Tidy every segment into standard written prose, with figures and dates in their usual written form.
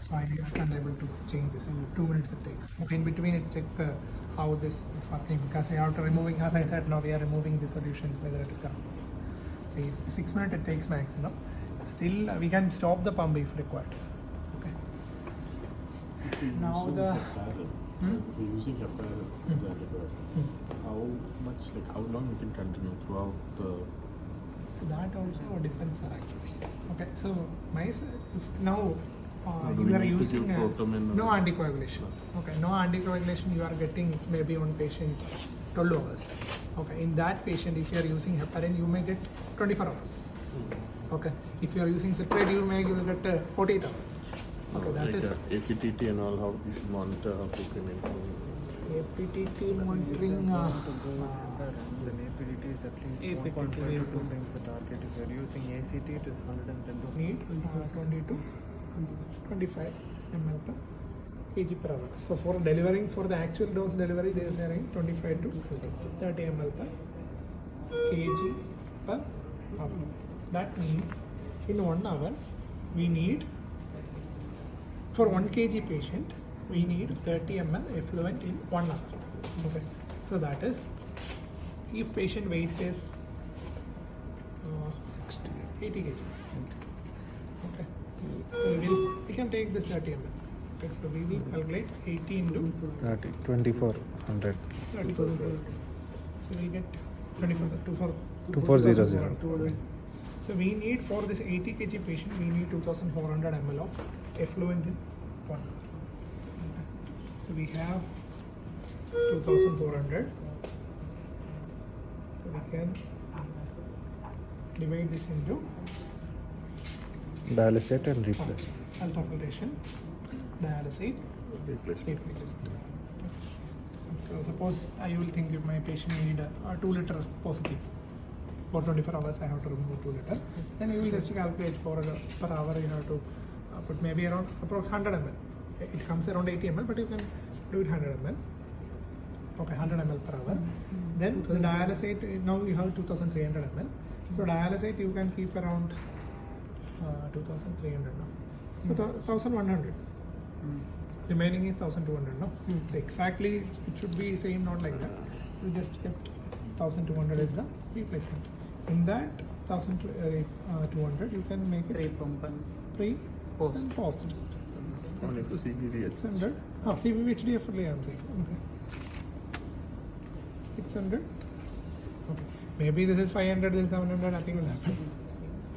So I can't able to change this. 2 minutes it takes. Okay, in between it check how this is working, because I have to removing, as I said, now we are removing the solutions whether it is correct. See, 6 minutes it takes maximum. Still we can stop the pump if required. Okay. Now the we're using heparin as antibiotic. How much, like how long we can continue throughout the? So that also depends actually. Okay, so now you are using no anticoagulation. Okay, no anticoagulation you are getting maybe on patient 12 hours. Okay, in that patient if you are using heparin you may get 24 hours. Okay, if you are using citrate you may get 48 hours. Okay, that like is APTT and all, how we should monitor how to maintain. APTT monitoring. Then APTT is at least 1.5 to 2 times the target. If you are using ACT, it is 110 to Need 20 to 25 ml per kg per hour. So for delivering, for the actual dose delivery, they are saying 25 to 30 ml per kg per hour. That means in 1 hour we need, for 1 kg patient we need 30 ml effluent in 1 hour. Okay, so that is, if patient weight is 80 kg. Okay, so we can take this 30 ml. Okay, so we will calculate 80 into 30, 2400. 30. So we will get 2400. 2400. So we need, for this 80 kg patient, we need 2400 ml of effluent in 1 hour. Okay. So we have 2400. So we can divide this into Dialysate and replace. ultrafiltration, dialysate, replacement. So suppose I will think if my patient need a 2 liter positive, for 24 hours I have to remove 2 liter, then you will just calculate for per hour you have to put maybe around approx 100 ml. It comes around 80 ml, but you can do it 100 ml. Okay, 100 ml per hour. Then the dialysate, now you have 2300 ml. So dialysate you can keep around 2300 now. So 1100. Remaining is 1200 no? So exactly it should be same, not like that. You just kept 1200 is the replacement. In that 1200 you can make it Pre-pump and pre post. and post. Only for CVVH. 600. CVVHDF only I am saying. Okay. 600. Okay. Maybe this is 500, this is 700, nothing will happen.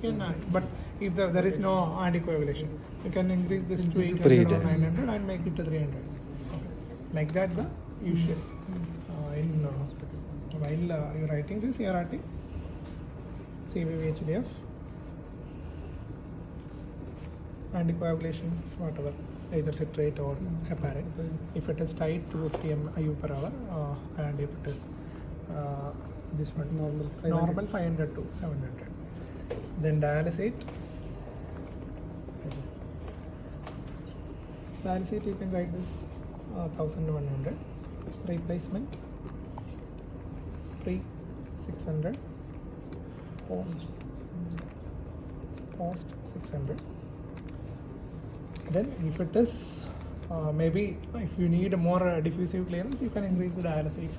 You can, but if there is no anticoagulation, you can increase this to 800 or 900 and make it to 300. Okay. Like that the usual. While you are writing this CRRT, CVVHDF, anticoagulation, whatever, either citrate or heparin. If it is tied to 50 IU per hour, and if it is this one normal 500 to 700. Then dialysate. Dialysate you can write this 1100. Replacement pre 600. Post 600. Then if it is maybe if you need more diffusive clearance, you can increase the dialysate,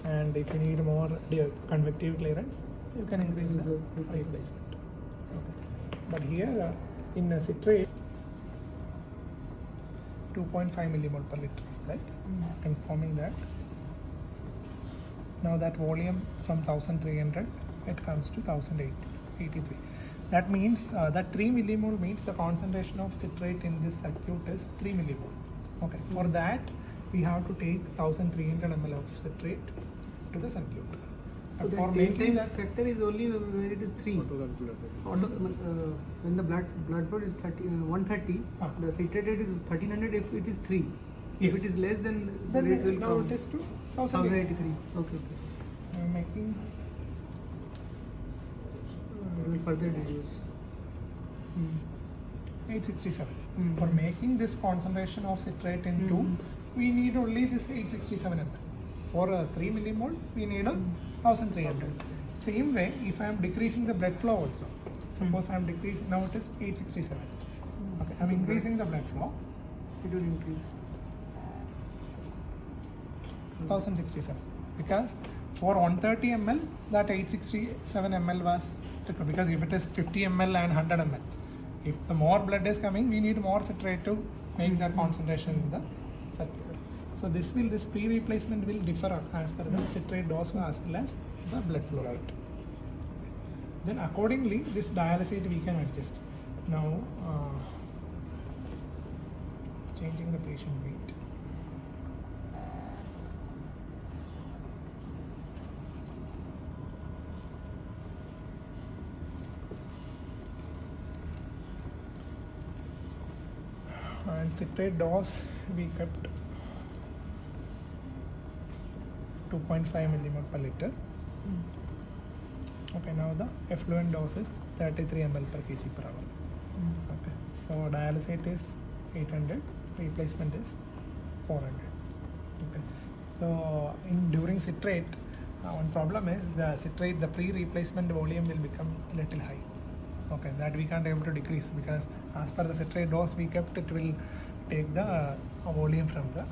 and if you need more convective clearance, you can increase the replacement. Okay. But here in citrate 2.5 millimole per liter, right? Confirming that. Now that volume from 1300 it comes to 1083. That means that 3 millimole means the concentration of citrate in this circuit is 3 millimole. Okay. For that we have to take 1300 ml of citrate to the circuit. So For the making that factor is only when it is 3. When the blood flow is 130, the citrate is 1300 if it is 3. Yes. If it is less, then the then rate will now come. it is to 1083. Okay. I am making It will further reduce. 867. For making this concentration of citrate in 2, we need only this 867 ml. For 3 millimole, we need 1300. Same way, if I am decreasing the blood flow also, suppose I am decreasing, now it is 867. Okay. I'm increasing the blood flow. It will increase. 1067 because for 130 ml that 867 ml was required, because if it is 50 ml and 100 ml, if the more blood is coming, we need more citrate to make that concentration in the circuit. So this pre-replacement will differ as per the citrate dose as well as the blood flow rate. Then accordingly this dialysate we can adjust. Now changing the patient weight. And citrate dose we kept 2.5 millimole per liter. Okay, now the effluent dose is 33 ml per kg per hour. Okay, so dialysate is 800, replacement is 400. Okay, so during citrate, one problem is the pre-replacement volume will become a little high. Okay, that we can't able to decrease because as per the citrate dose we kept, it will take the volume from the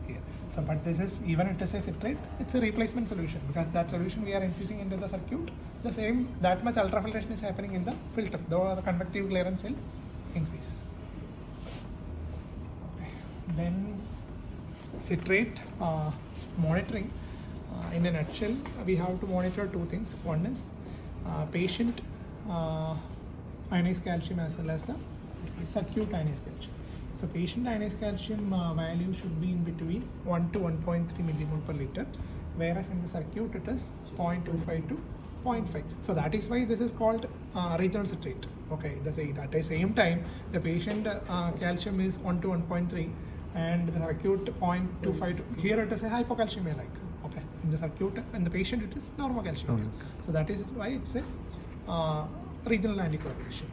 here. So, but this is, even it is a citrate, it's a replacement solution because that solution we are infusing into the circuit. The same, that much ultrafiltration is happening in the filter, though the convective clearance will increase. Okay. Then citrate monitoring. In a nutshell, we have to monitor two things. One is patient ionized calcium as well as the circuit ionized calcium. So patient ionized calcium value should be in between 1 to 1.3 millimole per liter, whereas in the circuit it is 0.25 to 0.5. So that is why this is called regional citrate. Okay, at the same time the patient calcium is 1 to 1.3 and the circuit 0.25 to, here it is a hypocalcemia like. Okay, in the circuit and the patient it is normal calcium. So that is why it's a regional anticoagulation.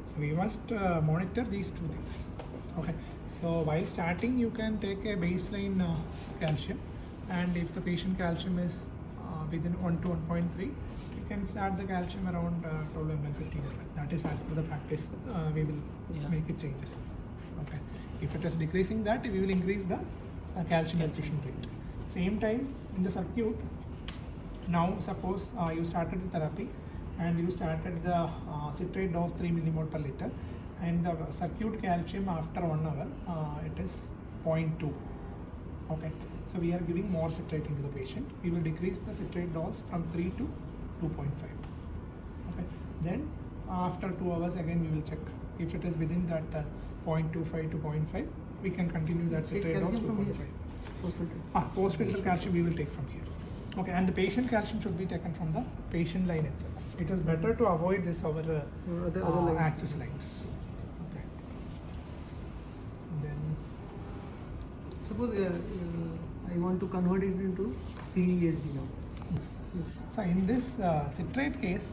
So we must monitor these two things. Okay, so while starting you can take a baseline calcium, and if the patient calcium is within 1 to 1.3, you can start the calcium around 12 ml, 15 ml. That is as per the practice. We will make it changes. Okay, if it is decreasing that, we will increase the calcium infusion rate. Same time in the circuit. Now suppose you started the therapy and you started the citrate dose 3 millimole per liter, and the circuit calcium after 1 hour it is 0.2. Okay, so we are giving more citrate into the patient. We will decrease the citrate dose from 3 to 2.5. Okay, then after 2 hours again we will check if it is within that 0.25 to 0.5. We can continue that citrate dose to 0.5. Post filter calcium we will take from here. Okay, and the patient calcium should be taken from the patient line itself. It is better to avoid this over other access lines. Okay. Then suppose I want to convert it into CVSD now. So in this citrate case,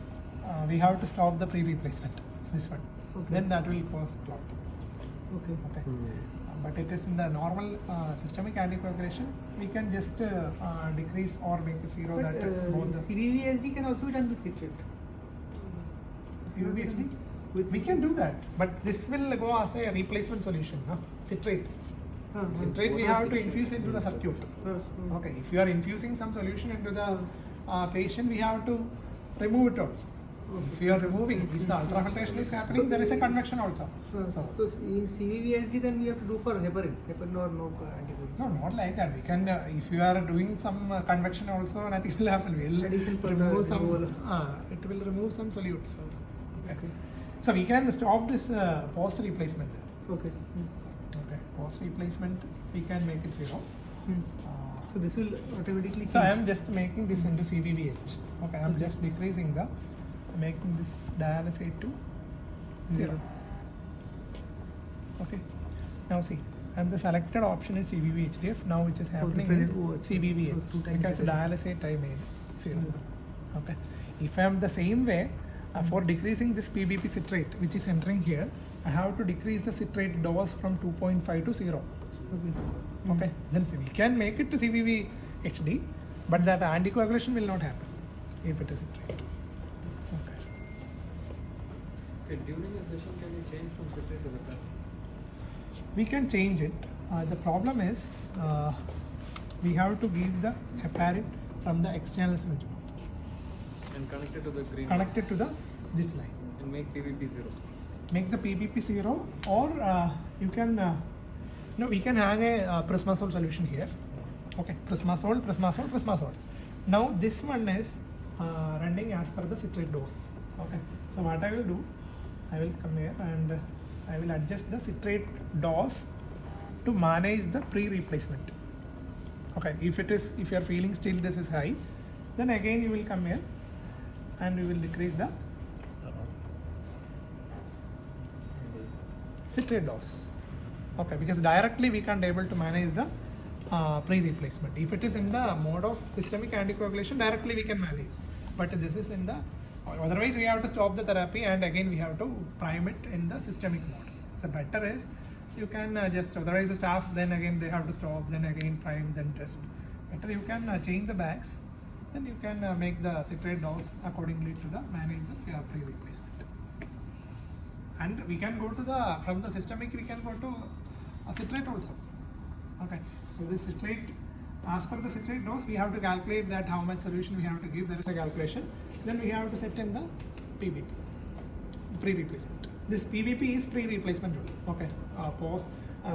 we have to stop the pre-replacement. This one. Okay. Then that will cause clot. Okay. Okay. But it is in the normal systemic anticoagulation, we can just decrease or make it zero. But That both the CVVSD can also be done with citrate. CVVHD? With We can do that, but this will go as a replacement solution. No? Citrate. Citrate we have to infuse into the circuit. Okay, if you are infusing some solution into the patient, we have to remove it also. If you are removing, if the ultrafiltration is happening, there is a convection also. So in CVVSD then we have to do for heparin or no anticoagulation. No, not like that. We can, if you are doing some convection also, nothing will happen. We will Addition for remove the some. removal. It will remove some solute. So, okay. So we can stop this post replacement. Okay. Okay, post replacement we can make it zero. So this will automatically. So I am just making this into CVVH. Okay, I am just decreasing the, making this dialysate to 0. Okay, now see, and the selected option is CVVHDF. Now which is happening is CVVH, so 2 times because the dialysate I made 0. Okay, if I am the same way for decreasing this PBP citrate which is entering here, I have to decrease the citrate dose from 2.5 to 0. Okay, then see, we can make it to CVVHD, but that anticoagulation will not happen if it is citrate. Okay. Okay, during a session, can you change from citrate to heparin? we can change it. The problem is we have to give the heparin from the external switch And connected to the green. connected to the this line. And make PVP 0. Make the PVP 0, or you can no, we can hang a Prismasol solution here. Okay, Prismasol, Prismasol, Prismasol. Now this one is running as per the citrate dose. Okay, so what I will do, I will come here and I will adjust the citrate dose to manage the pre-replacement. Okay, if you are feeling still this is high, then again you will come here and we will decrease the citrate dose. Okay, because directly we can't able to manage the pre-replacement. If it is in the mode of systemic anticoagulation, directly we can manage. But this is in the, otherwise we have to stop the therapy and again we have to prime it in the systemic mode. So better is you can just authorize the staff, then again they have to stop, then again prime, then test. Better you can change the bags, then you can make the citrate dose accordingly to the manage the pre-replacement. And we can go to the, from the systemic we can go to a citrate also. Okay, so this citrate, as per the citrate dose, we have to calculate that how much solution we have to give. There is a calculation. Then we have to set in the PVP, pre-replacement. This PVP is pre-replacement only. Okay, post,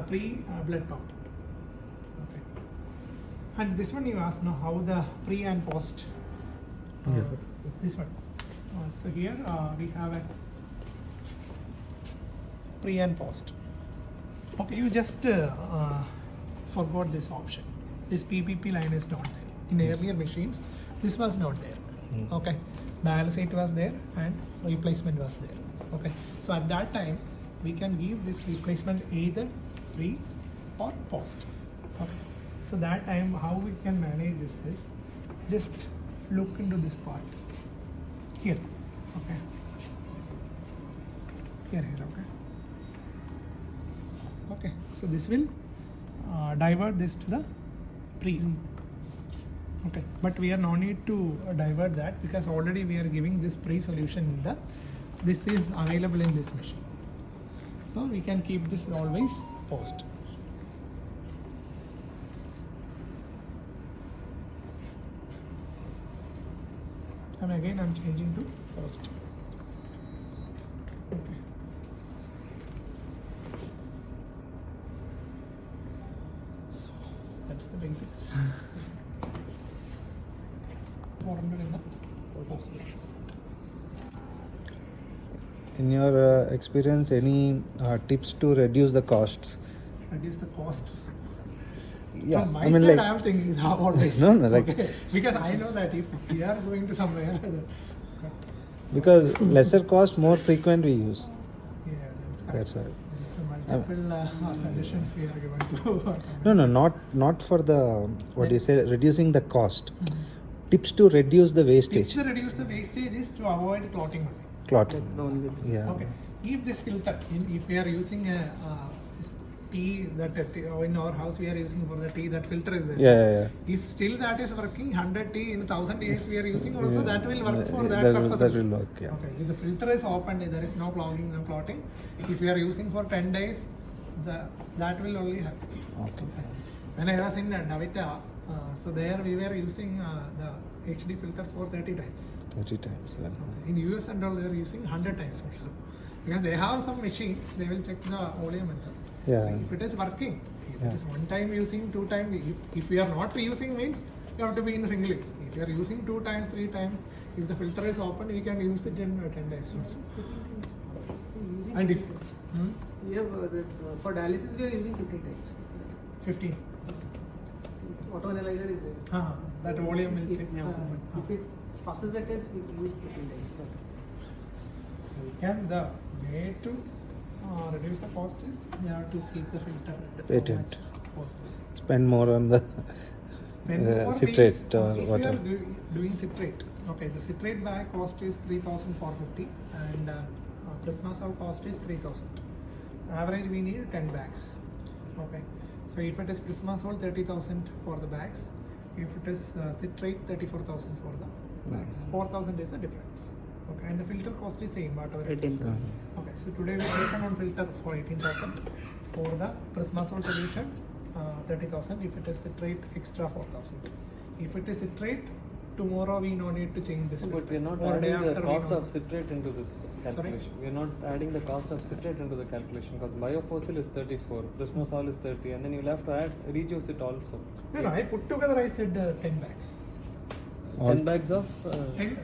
pre-blood pump. Okay, and this one you asked now how the pre and post. This one. So here we have a pre and post. Okay, you just forgot this option. This PPP line is not there. In earlier machines, this was not there. Okay, dialysate was there and replacement was there. Okay, so at that time we can give this replacement either pre or post. Okay, so that time how we can manage this is just look into this part here. Okay, here, okay. Okay, so this will divert this to the pre. Okay, but we are no need to divert that because already we are giving this pre solution in the, this is available in this machine. So we can keep this always post. And again I am changing to post. Okay. That's the basics. 400 in the post. In your experience, any tips to reduce the costs? Reduce the cost. Yeah, From my I mean, side, like, I am thinking is how always. No, like, okay. Because I know that if we are going to somewhere, because lesser cost, more frequent we use. yeah, That's why. so multiple suggestions we are given to. No, not for the what do you say, reducing the cost. Tips to reduce the wastage. Tips to reduce the wastage is to avoid clotting only. Clotting. That's the only thing. Yeah. Okay. If this filter, if we are using a tea that in our house we are using for the tea, that filter is there. Yeah. If still that is working, 100 tea in 1000 years we are using also, that will work for that That purpose. will work. Yeah. Okay. If the filter is open, there is no clogging, no clotting. If we are using for 10 days, that will only happen. Okay. When I was in Davita, so there we were using the HD filter for 30 times. 30 times. Yeah. In US and all they are using 100 times also. Because they have some machines, they will check the volume and all. Yeah. So if it is working, if Yeah. it is one time using, 2 times, if we are not reusing means you have to be in the single use. If you are using 2 times, 3 times, if the filter is open, we can use it in 10 times also. And if We have for dialysis we are using 15 times. 15, Auto analyzer is there. that volume will check. If it passes the test, we use 15 times. So we can, the way to reduce the cost is we have to keep the filter Patent. cost. Spend more on the Spend more citrate means, or if whatever. you are doing citrate, okay, the citrate bag cost is 3,450 and Prismasol cost is 3,000. Average we need 10 bags. Okay, so if it is Prismasol 30,000 for the bags, if it is citrate 34,000 for the bags. 4,000 is the difference. Okay, and the filter cost is same whatever it is. 18,000. Okay, so today we taken on filter for 18,000 For the Prismaflex solution, 30,000. If it is citrate, extra 4,000. If it is citrate, tomorrow we no need to change this. But we are not Or day adding the after we cost no- of citrate into this calculation. We are not adding the cost of citrate into the calculation because biofossil is 34, Prismosol is 30, and then you'll have to add reduce it also. No, I put together. I said 10 bags. 10 bags of.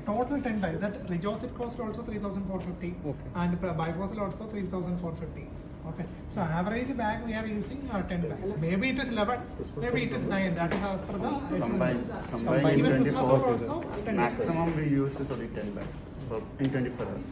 Total 10 bags. That Rejosit cost also 3,450. Okay. And Bifossil also 3,450. Okay. So average bag we are using 10 bags. Maybe it is 11. Maybe it is 9. That is as per the Combined Even in Prismaflex 24. also 10 bags. Maximum we use is only 10 bags in 24 hours.